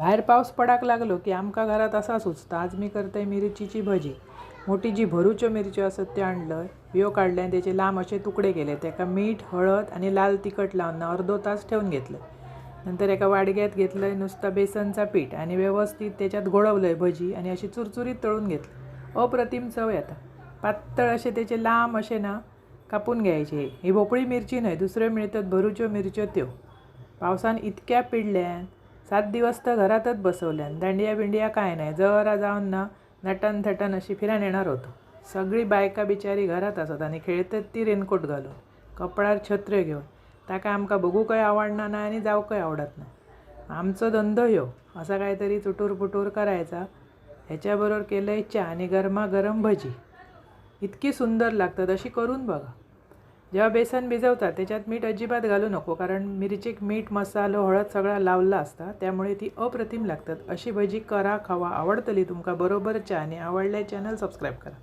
बाहेर पाऊस पडाक लागलो की आमका घरात असा सुचता आज मी करतंय मिरचीची भजी। मोठी जी भरूच्यो मिरच्यो असत त्या आणलंय, बियो काढले आणि त्याचे लांब असे तुकडे केले। त्याका मीठ हळद आणि लाल तिखट लावून अर्धो तास ठेवून घेतलं। नंतर एका वाडग्यात घेतलंय नुसता बेसनचा पीठ आणि व्यवस्थित त्याच्यात घोळवलंय भजी आणि अशी चुरचुरीत तळून घेतलं। अप्रतिम चव येता। पातळ असे त्याचे लांब असे ना कापून घ्यायचे। ही भोपळी मिरची नाही, दुसरे मिळतात भरूच्यो मिरच्यो त्यो। पावसान इतक्या पिडल्यान 7 दिवस तर घरातच बसवल्यान। दांडिया बिंडिया काय नाही, जरा जाऊन ना नटन थटन अशी फिरान येणार होतो। सगळी बायका बिचारी घरात असत आणि खेळतात ती रेनकोट घालून, कपडार छत्र्यो घेऊन। ताका आमका बघू काय आवडणार नाही आणि जाऊ काय आवडत नाही। आमचो धंदो ह्यो असा काहीतरी चुटूर पुटूर करायचा। ह्याच्याबरोबर केलंय चहा आणि गरमागरम भजी, इतकी सुंदर लागतात, अशी करून बघा। जेव्हा बेसन भिजवतात त्याच्यात मीठ अजिबात घालू नको, कारण मिरचीक मीठ मसालो हळद सगळा लावला असता, त्यामुळे ती अप्रतिम लागतात। अशी भजी करा, खावा, आवडतली तुमका बरोबर चहा। आणि आवडल्या चॅनल सबस्क्राईब करा।